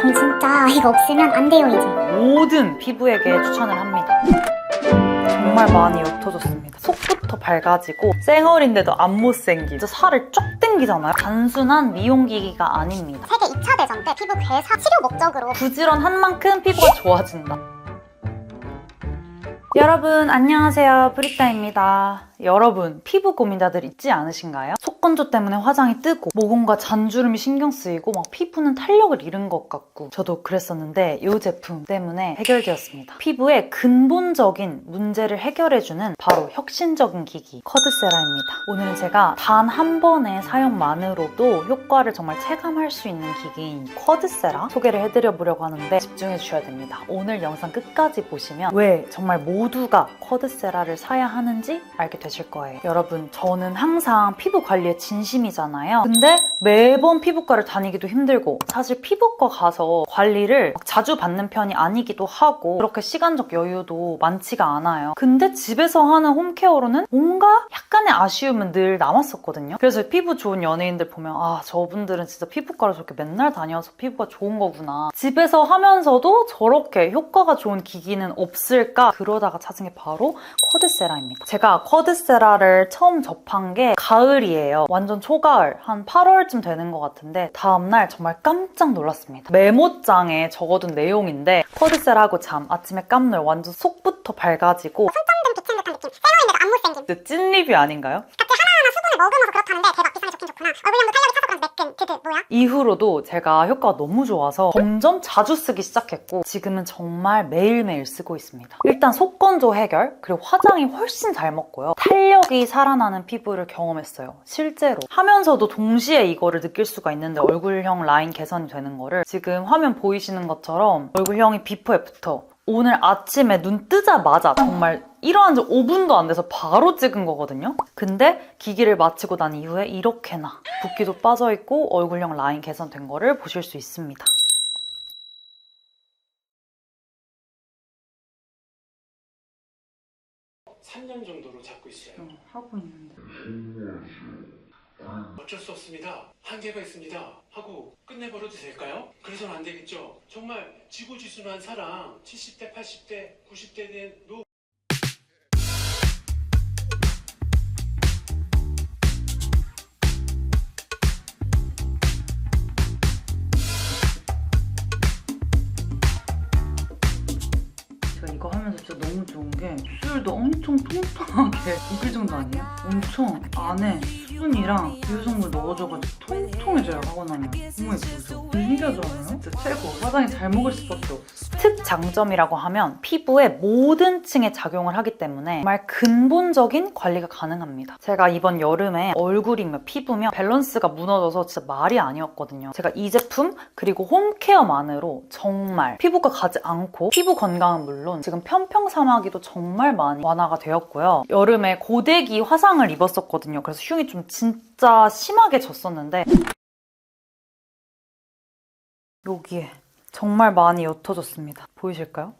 전 진짜 이거 없으면 안 돼요 이제. 모든 피부에게 추천을 합니다. 정말 많이 옅어졌습니다. 속부터 밝아지고 쌩얼인데도 안 못생긴, 진짜 살을 쫙 당기잖아요. 단순한 미용기기가 아닙니다. 세계 2차 대전 때 피부 괴사 치료 목적으로 부지런한 만큼 피부가 좋아진다. 여러분 안녕하세요, 브리따입니다. 여러분 피부 고민자들 있지 않으신가요? 속건조 때문에 화장이 뜨고 모공과 잔주름이 신경 쓰이고 막 피부는 탄력을 잃은 것 같고, 저도 그랬었는데 이 제품 때문에 해결되었습니다. 피부의 근본적인 문제를 해결해주는 바로 혁신적인 기기 커드세라입니다. 오늘은 제가 단 한 번의 사용만으로도 효과를 정말 체감할 수 있는 기기인 커드세라 소개를 해드려보려고 하는데 집중해 주셔야 됩니다. 오늘 영상 끝까지 보시면 왜 정말 모두가 커드세라를 사야 하는지 알게 되실 거예요. 여러분, 저는 항상 피부 관리에 진심이잖아요. 근데 매번 피부과를 다니기도 힘들고, 사실 피부과 가서 관리를 자주 받는 편이 아니기도 하고 그렇게 시간적 여유도 많지가 않아요. 근데 집에서 하는 홈케어로는 뭔가 약간의 아쉬움은 늘 남았었거든요. 그래서 피부 좋은 연예인들 보면 아, 저분들은 진짜 피부과를 저렇게 맨날 다녀서 피부가 좋은 거구나, 집에서 하면서도 저렇게 효과가 좋은 기기는 없을까, 그러다가 찾은 게 바로 커드세라입니다. 제가 커드세라를 처음 접한 게 가을이에요. 완전 초가을, 한 8월쯤 되는 것 같은데 다음날 정말 깜짝 놀랐습니다. 메모장에 적어둔 내용인데 커드세라하고 잠, 아침에 깜놀, 완전 속부터 밝아지고 손점점 비친 듯한 느낌, 쌩얼인데도 안 못생김. 진짜 찐 리뷰 아닌가요? 각기 하나하나 수분을 머금어서 그렇다는데 대박, 이상하게 좋긴 좋구나. 얼굴형도 탄력이 차서 그런지 매끈, 드드 뭐야? 이후로도 제가 효과가 너무 좋아서 점점 자주 쓰기 시작했고 지금은 정말 매일매일 쓰고 있습니다. 일단 속건조 해결, 그리고 화장이 훨씬 잘 먹고요. 탄력이 살아나는 피부를 경험했어요. 실제로 하면서도 동시에 이거를 느낄 수가 있는데, 얼굴형 라인 개선이 되는 거를 지금 화면 보이시는 것처럼 얼굴형이 비포 애프터, 오늘 아침에 눈 뜨자마자 정말 일어난 지 5분도 안 돼서 바로 찍은 거거든요. 근데 기기를 마치고 난 이후에 이렇게나 붓기도 빠져있고 얼굴형 라인 개선된 거를 보실 수 있습니다. 삼 년 정도로 잡고 있어요. 하고 있는데 어쩔 수 없습니다. 한계가 있습니다. 하고 끝내버려도 될까요? 그래서는 안 되겠죠. 정말 지고지순한 사랑, 70대, 80대, 90대 된 노 제가 이거 하면서 진짜 너무 좋은 게 입술도 엄청 통통하게, 웃길 정도 아니에요? 엄청 안에 수분이랑 유효성물 넣어줘가지고 통통해져요, 하고 나면. 너무 예쁘죠? 신기하지 않아요? 진짜 최고! 화장이 잘 먹을 수밖에 없어. 특장점이라고 하면 피부의 모든 층에 작용을 하기 때문에 정말 근본적인 관리가 가능합니다. 제가 이번 여름에 얼굴이며 피부며 밸런스가 무너져서 진짜 말이 아니었거든요. 제가 이 제품 그리고 홈케어만으로 정말 피부과 가지 않고 피부 건강은 물론 지금 편평사마귀도 정말 많이 완화가 되었고요. 여름에 고데기 화상을 입었었거든요. 그래서 흉이 좀 진짜 심하게 졌었는데 여기에 정말 많이 옅어졌습니다. 보이실까요?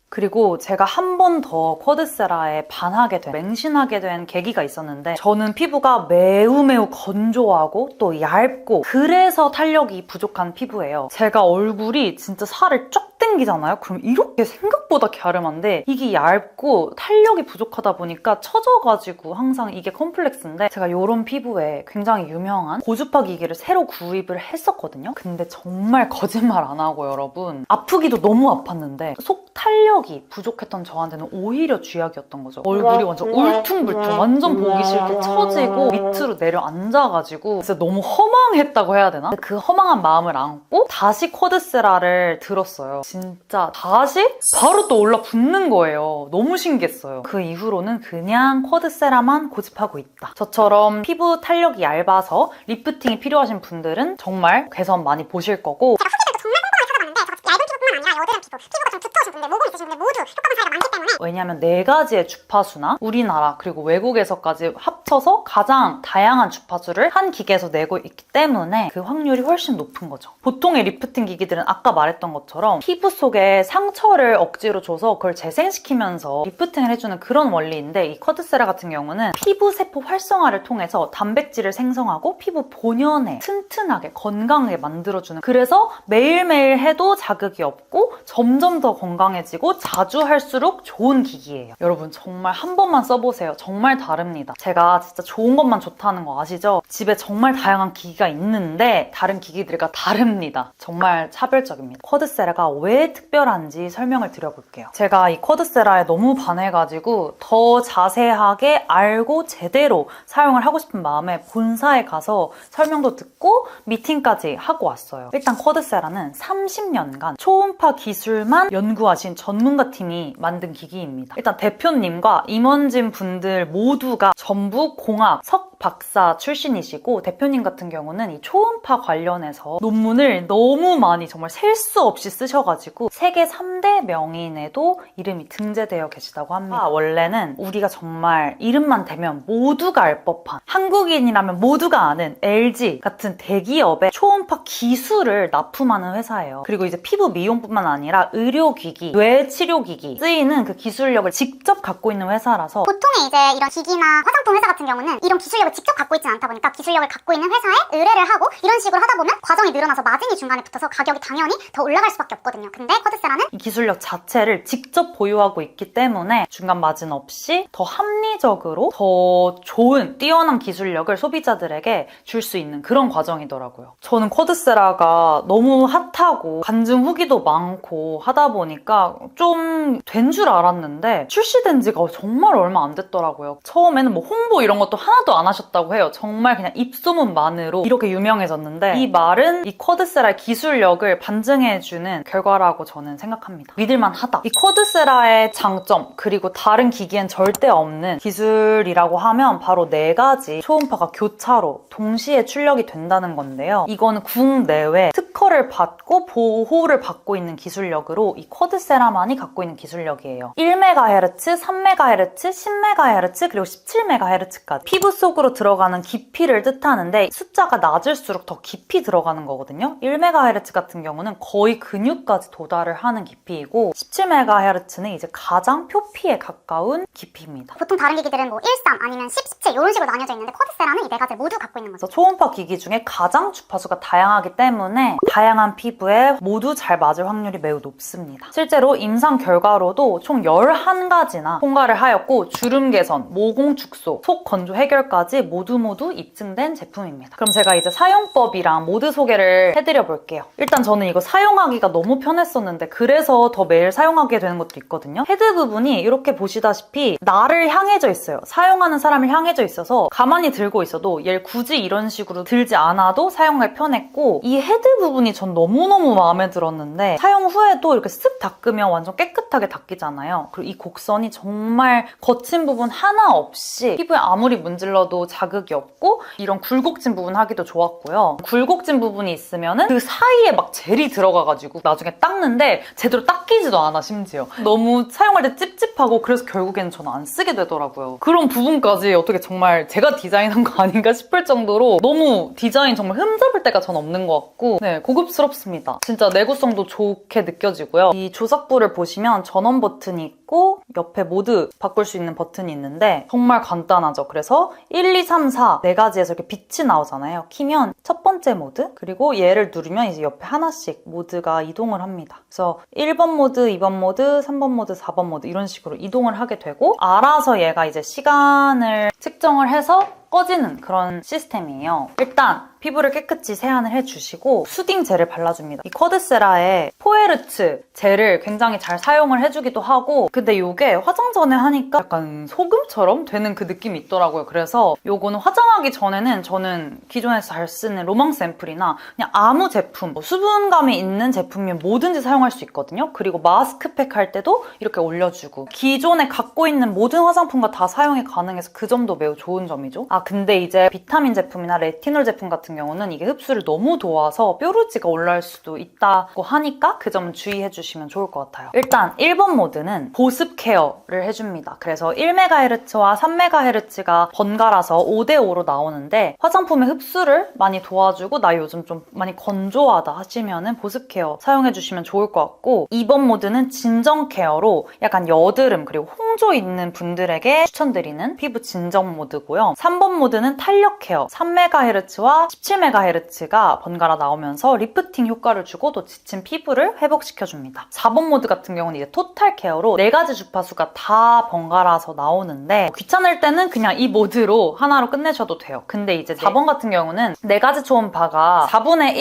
그리고 제가 한 번 더 커드세라에 반하게 된, 맹신하게 된 계기가 있었는데, 저는 피부가 매우 건조하고 또 얇고 그래서 탄력이 부족한 피부예요. 제가 얼굴이 진짜 살을 쫙 당기잖아요? 그럼 이렇게 생각보다 갸름한데 이게 얇고 탄력이 부족하다 보니까 처져가지고 항상 이게 컴플렉스인데, 제가 이런 피부에 굉장히 유명한 고주파 기기를 새로 구입을 했었거든요. 근데 정말 거짓말 안 하고 여러분, 아프기도 너무 아팠는데 속 탄력이 부족했던 저한테는 오히려 쥐약이었던 거죠. 얼굴이 완전 울퉁불퉁, 완전 보기 싫게 처지고 밑으로 내려앉아가지고 진짜 너무 허망했다고 해야 되나? 그 허망한 마음을 안고 다시 커드세라를 들었어요. 진짜 다시 바로 또 올라붙는 거예요. 너무 신기했어요. 그 이후로는 그냥 커드세라만 고집하고 있다. 저처럼 피부 탄력이 얇아서 리프팅이 필요하신 분들은 정말 개선 많이 보실 거고, 제가 후기들도 정말 꼼꼼하게 찾아봤는데 저거 얇은 피부뿐만 아니라 여드름 피부, 또 피부가 좀 두터우신 분들, 모공 있으신 분들 모두 효과가 사이가 많기 때문에 왜냐하면 4가지의 주파수나 우리나라 그리고 외국에서까지 합쳐서 가장 다양한 주파수를 한 기계에서 내고 있기 때문에 그 확률이 훨씬 높은 거죠. 보통의 리프팅 기기들은 아까 말했던 것처럼 피부 속에 상처를 억지로 줘서 그걸 재생시키면서 리프팅을 해주는 그런 원리인데 이 쿼드세라 같은 경우는 피부 세포 활성화를 통해서 단백질을 생성하고 피부 본연에 튼튼하게 건강하게 만들어주는, 그래서 매일매일 해도 자극이 없고 점점 더 건강해지고 자주 할수록 좋은 기기예요. 여러분 정말 한 번만 써보세요. 정말 다릅니다. 제가 진짜 좋은 것만 좋다는 거 아시죠? 집에 정말 다양한 기기가 있는데 다른 기기들과 다릅니다. 정말 차별적입니다. 쿼드세라가 왜 특별한지 설명을 드려볼게요. 제가 이 쿼드세라에 너무 반해가지고 더 자세하게 알고 제대로 사용을 하고 싶은 마음에 본사에 가서 설명도 듣고 미팅까지 하고 왔어요. 일단 쿼드세라는 30년간 초음파 기술만 연구하신 전문가 팀이 만든 기기입니다. 일단 대표님과 임원진 분들 모두가 전부 공학, 석 박사 출신이시고, 대표님 같은 경우는 이 초음파 관련해서 논문을 너무 많이 정말 셀 수 없이 쓰셔가지고 세계 3대 명인에도 이름이 등재되어 계시다고 합니다. 원래는 우리가 정말 이름만 대면 모두가 알 법한, 한국인이라면 모두가 아는 LG 같은 대기업의 초음파 기술을 납품하는 회사예요. 그리고 이제 피부 미용뿐만 아니라 의료기기, 뇌치료기기 쓰이는 그 기술력을 직접 갖고 있는 회사라서, 보통의 이제 이런 기기나 화장품 회사 같은 경우는 이런 기술력을 직접 갖고 있지 않다 보니까 기술력을 갖고 있는 회사에 의뢰를 하고 이런 식으로 하다 보면 과정이 늘어나서 마진이 중간에 붙어서 가격이 당연히 더 올라갈 수밖에 없거든요. 근데 쿼드세라는 이 기술력 자체를 직접 보유하고 있기 때문에 중간 마진 없이 더 합리적으로 더 좋은 뛰어난 기술력을 소비자들에게 줄 수 있는 그런 과정이더라고요. 저는 쿼드세라가 너무 핫하고 간증 후기도 많고 하다 보니까 좀 된 줄 알았는데 출시된 지가 정말 얼마 안 됐더라고요. 처음에는 뭐 홍보 이런 것도 하나도 안 하셨다고 해요. 정말 그냥 입소문만으로 이렇게 유명해졌는데, 이 말은 이 쿼드세라의 기술력을 반증해주는 결과라고 저는 생각합니다. 믿을만하다. 이 쿼드세라의 장점, 그리고 다른 기기엔 절대 없는 기술이라고 하면 바로 4가지 초음파가 교차로 동시에 출력이 된다는 건데요. 이거는 국내외 특허를 받고 보호를 받고 있는 기술력으로 이 쿼드세라만이 갖고 있는 기술력이에요. 1MHz, 3MHz, 10MHz, 그리고 17MHz까지 피부 속으로 들어가는 깊이를 뜻하는데 숫자가 낮을수록 더 깊이 들어가는 거거든요. 1MHz 같은 경우는 거의 근육까지 도달을 하는 깊이이고, 17MHz는 이제 가장 표피에 가까운 깊이입니다. 보통 다른 기기들은 뭐 13 아니면 10, 17 이런 식으로 나뉘어져 있는데 쿼드세라는 이 4가지를 모두 갖고 있는 거죠. 그래서 초음파 기기 중에 가장 주파수가 다양하기 때문에 다양한 피부에 모두 잘 맞을 확률이 매우 높습니다. 실제로 임상 결과로도 총 11가지나 통과를 하였고, 주름 개선, 모공 축소, 속 건조 해결까지 모두 입증된 제품입니다. 그럼 제가 이제 사용법이랑 모드 소개를 해드려 볼게요. 일단 저는 이거 사용하기가 너무 편했었는데 그래서 더 매일 사용하게 되는 것도 있거든요. 헤드 부분이 이렇게 보시다시피 나를 향해져 있어요. 사용하는 사람을 향해져 있어서 가만히 들고 있어도 얘를 굳이 이런 식으로 들지 않아도 사용할 편했고, 이 헤드 부분이 전 너무너무 마음에 들었는데 사용 후에도 이렇게 쓱 닦으면 완전 깨끗하게 닦이잖아요. 그리고 이 곡선이 정말 거친 부분 하나 없이 피부에 아무리 문질러도 자극이 없고 이런 굴곡진 부분 하기도 좋았고요. 굴곡진 부분이 있으면은 그 사이에 막 젤이 들어가가지고 나중에 닦는데 제대로 닦이지도 않아. 심지어 너무 사용할 때 찝찝하고, 그래서 결국에는 저는 안 쓰게 되더라고요. 그런 부분까지 어떻게 정말 제가 디자인한 거 아닌가 싶을 정도로 너무 디자인 정말 흠잡을 데가 전 없는 것 같고, 네, 고급스럽습니다. 진짜 내구성도 좋게 느껴지고요. 이 조작부를 보시면 전원 버튼이 있고 옆에 모드 바꿀 수 있는 버튼이 있는데 정말 간단하죠. 그래서 1, 2, 3, 4 4가지에서 이렇게 빛이 나오잖아요. 키면 첫 번째 모드, 그리고 얘를 누르면 이제 옆에 하나씩 모드가 이동을 합니다. 그래서 1번 모드, 2번 모드, 3번 모드, 4번 모드 이런 식으로 이동을 하게 되고, 알아서 얘가 이제 시간을 측정을 해서 꺼지는 그런 시스템이에요. 일단 피부를 깨끗이 세안을 해주시고 수딩 젤을 발라줍니다. 이 쿼드세라의 포에르츠 젤을 굉장히 잘 사용을 해주기도 하고, 근데 이게 화장 전에 하니까 약간 소금처럼 되는 그 느낌이 있더라고요. 그래서 이거는 화장하기 전에는 저는 기존에서 잘 쓰는 로망스 앰플이나 그냥 아무 제품, 뭐 수분감이 있는 제품이면 뭐든지 사용할 수 있거든요. 그리고 마스크팩 할 때도 이렇게 올려주고, 기존에 갖고 있는 모든 화장품과 다 사용이 가능해서 그 점도 매우 좋은 점이죠. 근데 이제 비타민 제품이나 레티놀 제품 같은 같은 경우는 이게 흡수를 너무 도와서 뾰루지가 올라올 수도 있다고 하니까 그 점은 주의해주시면 좋을 것 같아요. 일단 1번 모드는 보습 케어를 해줍니다. 그래서 1MHz와 3MHz가 번갈아서 5대5로 나오는데 화장품의 흡수를 많이 도와주고 나 요즘 좀 많이 건조하다 하시면은 보습 케어 사용해주시면 좋을 것 같고 2번 모드는 진정 케어로 약간 여드름 그리고 홍조 있는 분들에게 추천드리는 피부 진정 모드고요. 3번 모드는 탄력 케어 3MHz와 17MHz가 번갈아 나오면서 리프팅 효과를 주고 또 지친 피부를 회복시켜줍니다. 4번 모드 같은 경우는 이제 토탈 케어로 4가지 주파수가 다 번갈아서 나오는데 귀찮을 때는 그냥 이 모드로 하나로 끝내셔도 돼요. 근데 이제 4번 같은 경우는 4가지 초음파가 4분의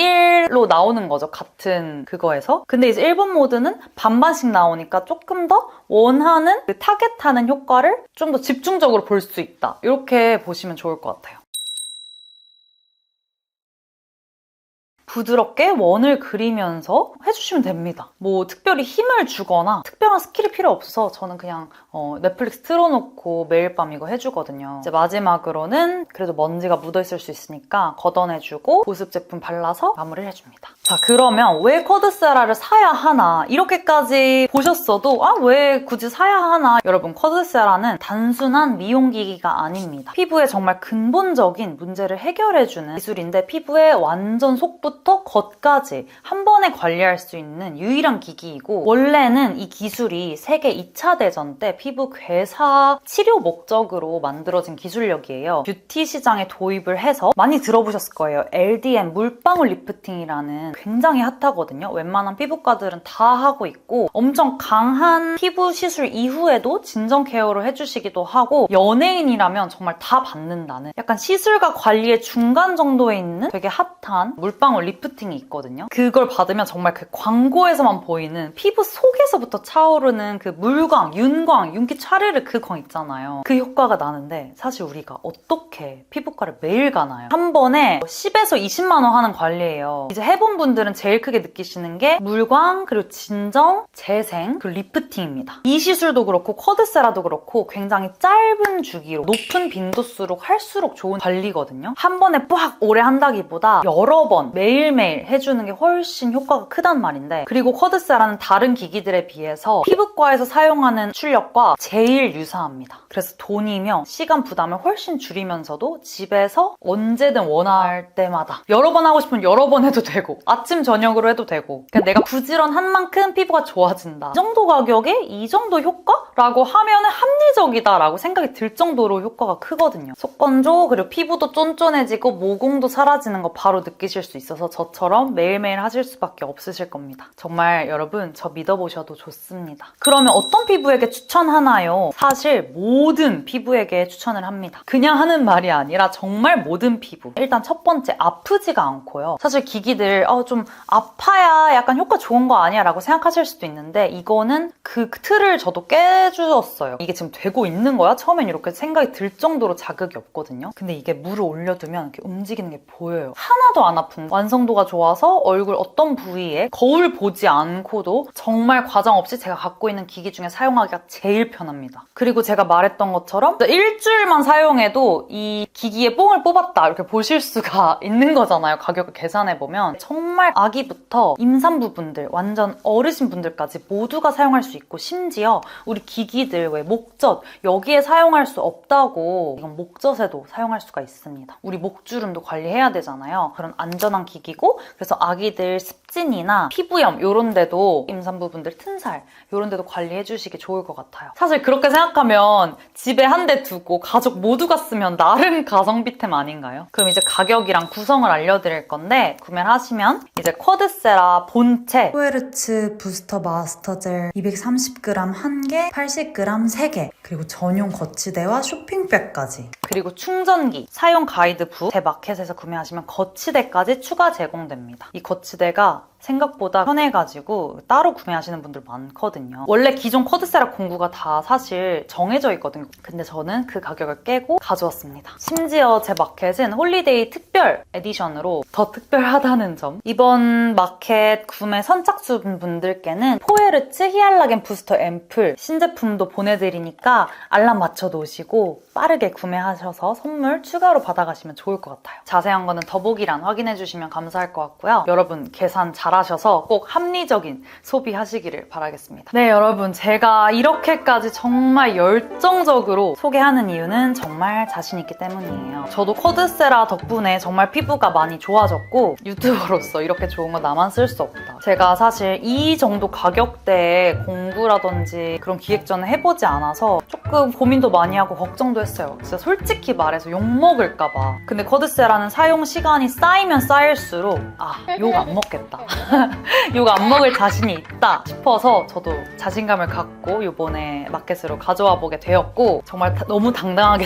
1로 나오는 거죠. 같은 그거에서. 근데 이제 1번 모드는 반반씩 나오니까 조금 더 원하는 그 타겟하는 효과를 좀 더 집중적으로 볼 수 있다. 이렇게 보시면 좋을 것 같아요. 부드럽게 원을 그리면서 해주시면 됩니다. 뭐 특별히 힘을 주거나 특별한 스킬이 필요 없어서 저는 그냥 넷플릭스 틀어놓고 매일 밤 이거 해주거든요. 이제 마지막으로는 그래도 먼지가 묻어있을 수 있으니까 걷어내주고 보습 제품 발라서 마무리를 해줍니다. 자, 그러면 왜 쿼드세라를 사야 하나? 이렇게까지 보셨어도 왜 굳이 사야 하나? 여러분, 쿼드세라는 단순한 미용기기가 아닙니다. 피부에 정말 근본적인 문제를 해결해주는 기술인데 피부의 완전 속부터 겉까지 한 번에 관리할 수 있는 유일한 기기이고 원래는 이 기술이 세계 2차 대전 때 피부 괴사 치료 목적으로 만들어진 기술력이에요. 뷰티 시장에 도입을 해서 많이 들어보셨을 거예요. LDM 물방울 리프팅이라는 굉장히 핫하거든요. 웬만한 피부과들은 다 하고 있고 엄청 강한 피부 시술 이후에도 진정 케어를 해주시기도 하고 연예인이라면 정말 다 받는다는 약간 시술과 관리의 중간 정도에 있는 되게 핫한 물방울 리프팅이 있거든요. 그걸 받으면 정말 그 광고에서만 보이는 피부 속에서부터 차오르는 그 물광, 윤광, 윤기 차르르 그 광 있잖아요. 그 효과가 나는데 사실 우리가 어떻게 피부과를 매일 가나요? 한 번에 10에서 20만 원 하는 관리예요. 이제 해본 분들은 제일 크게 느끼시는 게 물광, 그리고 진정, 재생, 그리고 리프팅입니다. 이 시술도 그렇고 쿼드세라도 그렇고 굉장히 짧은 주기로 높은 빈도수로 할수록 좋은 관리거든요. 한 번에 빡 오래 한다기보다 여러 번 매일매일 해주는 게 훨씬 효과가 크단 말인데 그리고 쿼드세라는 다른 기기들에 비해서 피부과에서 사용하는 출력과 제일 유사합니다. 그래서 돈이며 시간 부담을 훨씬 줄이면서도 집에서 언제든 원할 때마다 여러 번 하고 싶으면 여러 번 해도 되고 아침 저녁으로 해도 되고 그러니까 내가 부지런한 만큼 피부가 좋아진다. 이 정도 가격에 이 정도 효과라고 하면 합리적이다라고 생각이 들 정도로 효과가 크거든요. 속건조 그리고 피부도 쫀쫀해지고 모공도 사라지는 거 바로 느끼실 수 있어서 저처럼 매일매일 하실 수밖에 없으실 겁니다. 정말 여러분 저 믿어보셔도 좋습니다. 그러면 어떤 피부에게 추천하나요? 사실 모든 피부에게 추천을 합니다. 그냥 하는 말이 아니라 정말 모든 피부. 일단 첫 번째 아프지가 않고요. 사실 기기들 좀 아파야 약간 효과 좋은 거 아니야 라고 생각하실 수도 있는데 이거는 그 틀을 저도 깨주었어요. 이게 지금 되고 있는 거야? 처음엔 이렇게 생각이 들 정도로 자극이 없거든요. 근데 이게 물을 올려두면 이렇게 움직이는 게 보여요. 하나도 안 아픈 완성도가 좋아서 얼굴 어떤 부위에 거울 보지 않고도 정말 과정 없이 제가 갖고 있는 기기 중에 사용하기가 제일 편합니다. 그리고 제가 말했던 것처럼 일주일만 사용해도 이 기기에 뽕을 뽑았다 이렇게 보실 수가 있는 거잖아요. 가격을 계산해보면 정말 아기부터 임산부분들 완전 어르신분들까지 모두가 사용할 수 있고 심지어 우리 기기들 왜 목젖 여기에 사용할 수 없다고 이건 목젖에도 사용할 수가 있습니다. 우리 목주름도 관리해야 되잖아요. 그런 안전한 기기고 그래서 아기들 습진이나 피부염 이런 데도 임산부분들 튼살 이런 데도 관리해 주시기 좋을 것 같아요. 사실 그렇게 생각하면 집에 한 대 두고 가족 모두가 쓰면 나름 가성비템 아닌가요? 그럼 이제 가격이랑 구성을 알려드릴 건데 구매를 하시면 이제 쿼드세라 본체 코에르츠 부스터 마스터 젤 230g 1개, 80g 3개 그리고 전용 거치대와 쇼핑백까지 그리고 충전기, 사용 가이드북 제 마켓에서 구매하시면 거치대까지 추가 제공됩니다. 이 거치대가 생각보다 편해가지고 따로 구매하시는 분들 많거든요. 원래 기존 코드세라 공구가 다 사실 정해져 있거든요. 근데 저는 그 가격을 깨고 가져왔습니다. 심지어 제 마켓은 홀리데이 특별 에디션으로 더 특별하다는 점. 이번 마켓 구매 선착순 분들께는 포에르츠 히알라겐 부스터 앰플 신제품도 보내드리니까 알람 맞춰 놓으시고 빠르게 구매하셔서 선물 추가로 받아가시면 좋을 것 같아요. 자세한 거는 더보기란 확인해주시면 감사할 것 같고요. 여러분 계산 잘하셔서 꼭 합리적인 소비하시기를 바라겠습니다. 네, 여러분 제가 이렇게까지 정말 열정적으로 소개하는 이유는 정말 자신 있기 때문이에요. 저도 코드세라 덕분에 정말 피부가 많이 좋아졌고 유튜버로서 이렇게 좋은 거 나만 쓸 수 없다. 제가 사실 이 정도 가격대에 공구라든지 그런 기획전을 해보지 않아서 조금 고민도 많이 하고 걱정도 했어요. 진짜 솔직히 말해서 욕먹을까봐. 근데 코드세라는 사용 시간이 쌓이면 쌓일수록 욕 안 먹겠다. 욕 안 먹을 자신이 있다 싶어서 저도 자신감을 갖고 이번에 마켓으로 가져와 보게 되었고 정말 너무 당당하게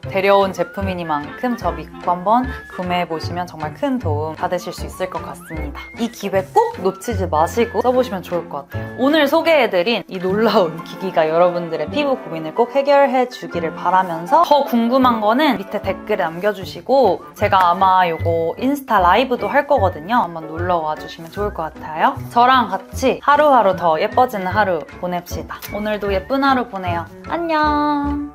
데려온 제품이니만큼 저 믿고 한번 구매해보시면 정말 큰 도움 받으실 수 있을 것 같습니다. 이 기회 꼭 놓치지 마시고 써보시면 좋을 것 같아요. 오늘 소개해드린 이 놀라운 기기가 여러분들의 피부 고민을 꼭 해결해 주기를 바라면서 더 궁금한 거는 밑에 댓글에 남겨주시고 제가 아마 이거 인스타 라이브도 할 거거든요. 한번 놀러 와주시면 좋을 것 같아요. 저랑 같이 하루하루 더 예뻐지는 하루 보냅시다. 오늘도 예쁜 하루 보내요. 안녕.